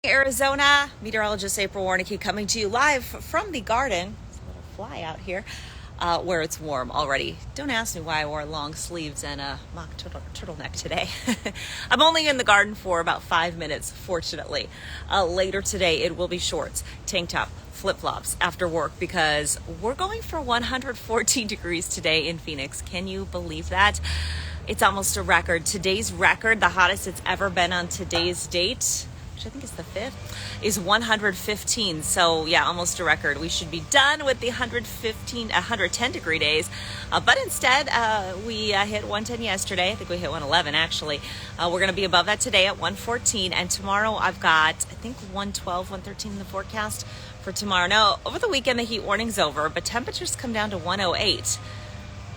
Arizona, meteorologist April Warnicki coming to you live from the garden. There's a little fly out here where it's warm already. Don't ask me why I wore long sleeves and a mock turtleneck today. I'm only in the garden for about 5 minutes, fortunately. Later today, it will be shorts, tank top, flip-flops after work because we're going for 114 degrees today in Phoenix. Can you believe that? It's almost a record. Today's record, the hottest it's ever been on today's date, which I think is the 5th, is 115. So yeah, almost a record. We should be done with the 110 degree days. But instead, we hit 110 yesterday. I think we hit 111 actually. We're going to be above that today at 114. And tomorrow I've got, I think 112, 113 in the forecast for tomorrow. Now, over the weekend, the heat warning's over, but temperatures come down to 108.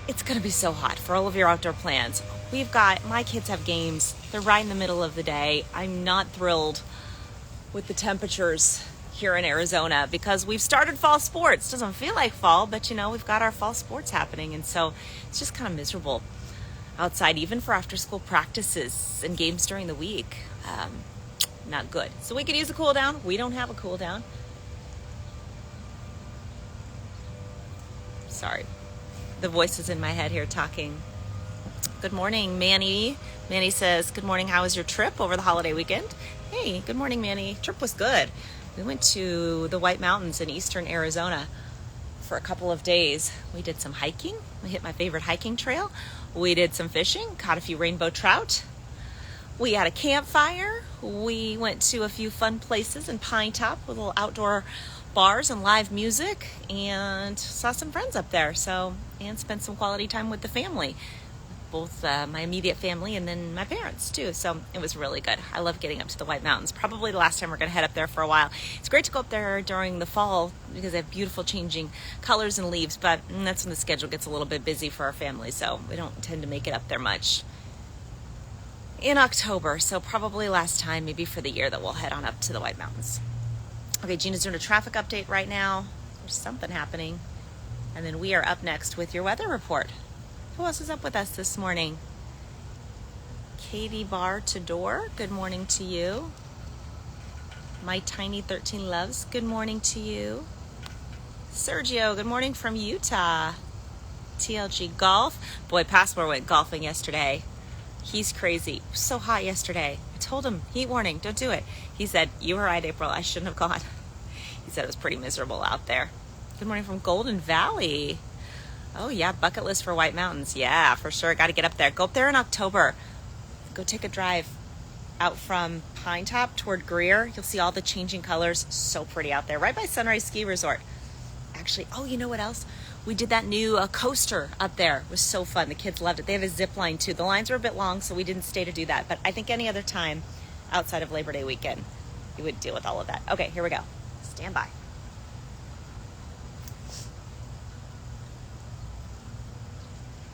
It's going to be so hot for all of your outdoor plans. My kids have games. They're right in the middle of the day. I'm not thrilled with the temperatures here in Arizona because we've started fall sports. Doesn't feel like fall, but we've got our fall sports happening. And so it's just kind of miserable outside, even for after school practices and games during the week. Not good. So we could use a cool down. We don't have a cool down. Sorry. The voices in my head here talking. Good morning, Manny. Manny says, good morning. How was your trip over the holiday weekend? Hey, good morning, Manny. Trip was good. We went to the White Mountains in eastern Arizona for a couple of days. We did some hiking. We hit my favorite hiking trail. We did some fishing, caught a few rainbow trout. We had a campfire. We went to a few fun places in Pine Top with little outdoor bars and live music and saw some friends up there. And spent some quality time with the family, both my immediate family and then my parents too. So it was really good. I love getting up to the White Mountains. Probably the last time we're going to head up there for a while. It's great to go up there during the fall because they have beautiful changing colors and leaves, but that's when the schedule gets a little bit busy for our family. So we don't tend to make it up there much in October. So probably last time, maybe for the year, that we'll head on up to the White Mountains. Okay, Gina's doing a traffic update right now. There's something happening. And then we are up next with your weather report. Who else is up with us this morning? Katie Bar to Door, good morning to you. My Tiny 13 Loves, good morning to you. Sergio, good morning from Utah. TLG Golf. Boy, Passmore went golfing yesterday. He's crazy. It was so hot yesterday. I told him, heat warning, don't do it. He said, you were right, April, I shouldn't have gone. He said it was pretty miserable out there. Good morning from Golden Valley. Oh yeah, bucket list for White Mountains. Yeah, for sure. Got to get up there. Go up there in October. Go take a drive out from Pine Top toward Greer. You'll see all the changing colors. So pretty out there. Right by Sunrise Ski Resort. Actually, you know what else? We did that new coaster up there. It was so fun. The kids loved it. They have a zip line too. The lines were a bit long, so we didn't stay to do that. But I think any other time outside of Labor Day weekend, you would deal with all of that. Okay, here we go. Stand by.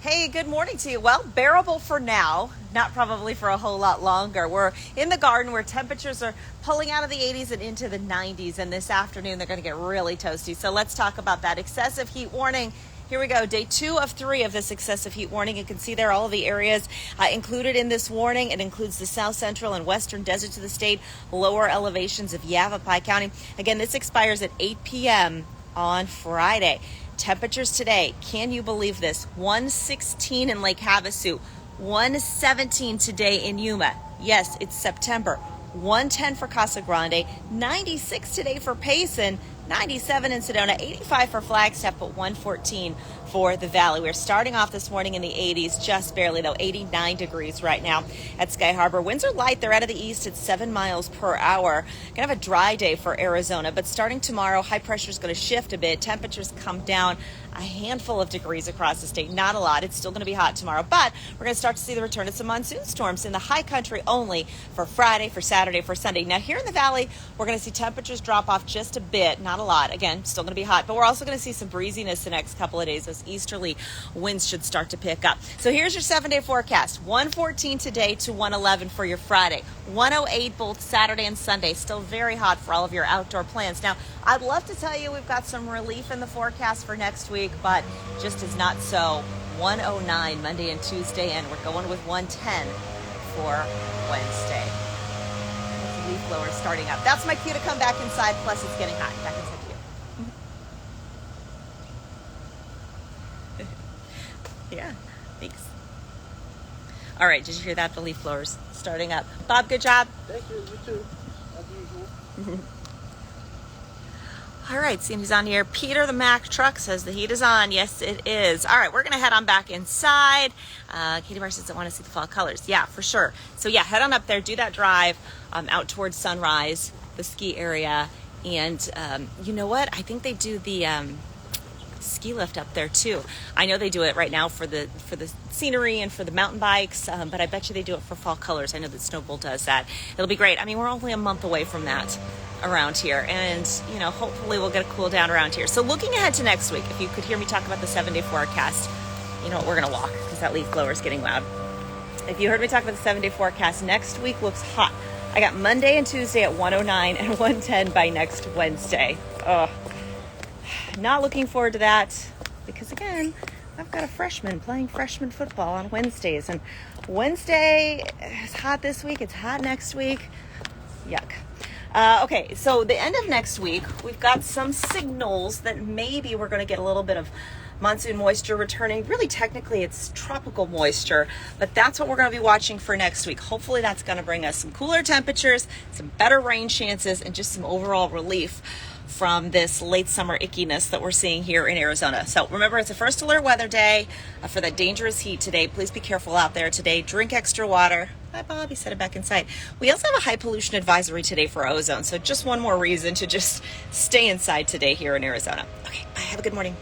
Hey, good morning to you. Well, bearable for now, not probably for a whole lot longer. We're in the garden where temperatures are pulling out of the 80s and into the 90s, and this afternoon they're going to get really toasty. So let's talk about that excessive heat warning. Here we go, day 2 of 3 of this excessive heat warning. You can see there all of the areas included in this warning. It includes the south central and western deserts of the state, lower elevations of Yavapai County. Again, this expires at 8 p.m. on Friday. Temperatures today, can you believe this? 116 in Lake Havasu, 117 today in Yuma. Yes, it's September. 110 for Casa Grande, 96 today for Payson, 97 in Sedona, 85 for Flagstaff, but 114 for the Valley. We're starting off this morning in the 80s, just barely though, 89 degrees right now at Sky Harbor. Winds are light. They're out of the east at 7 miles per hour. Gonna have a dry day for Arizona, but starting tomorrow, high pressure is going to shift a bit. Temperatures come down a handful of degrees across the state. Not a lot. It's still going to be hot tomorrow, but we're going to start to see the return of some monsoon storms in the high country only for Friday, for Saturday, for Sunday. Now here in the valley, we're going to see temperatures drop off just a bit. Not a lot. Again, still going to be hot, but we're also going to see some breeziness the next couple of days. Those easterly winds should start to pick up. So here's your 7-day forecast. 114 today to 111 for your Friday. 108 both Saturday and Sunday. Still very hot for all of your outdoor plans. Now, I'd love to tell you we've got some relief in the forecast for next week, but just is not so. 109 Monday and Tuesday, and we're going with 110 for Wednesday. leaf blowers starting up. That's my cue to come back inside, plus it's getting hot. Back inside to you. Yeah, thanks. All right, did you hear that? The leaf blowers starting up. Bob, good job. Thank you. You too. As usual. All right, see who's on here. Peter the Mack truck says the heat is on. Yes, it is. All right, we're going to head on back inside. Katie Bar says I want to see the fall colors. Yeah, for sure. So yeah, head on up there, do that drive out towards Sunrise, the ski area. And you know what? I think they do the ski lift up there too. I know they do it right now for the scenery and for the mountain bikes, but I bet you they do it for fall colors. I know that Snowbowl does that. It'll be great. I mean, we're only a month away from that around here, and you know, hopefully we'll get a cool down around here. So looking ahead to next week, if you could hear me talk about the 7-day forecast, you know what, we're gonna walk because that leaf blower is getting loud. If you heard me talk about the 7-day forecast, next week looks hot. I got Monday and Tuesday at 109 and 110 by next Wednesday. Ugh. Not looking forward to that because, again, I've got a freshman playing freshman football on Wednesdays. And Wednesday is hot this week. It's hot next week. Yuck. Okay, so the end of next week, we've got some signals that maybe we're going to get a little bit of monsoon moisture returning. Really, technically, it's tropical moisture, but that's what we're going to be watching for next week. Hopefully, that's going to bring us some cooler temperatures, some better rain chances, and just some overall relief from this late summer ickiness that we're seeing here in Arizona. So remember, it's a first alert weather day for that dangerous heat today. Please be careful out there today. Drink extra water. Hi, Bob. He set it back inside. We also have a high pollution advisory today for ozone. So just one more reason to just stay inside today here in Arizona. Okay, bye. Have a good morning.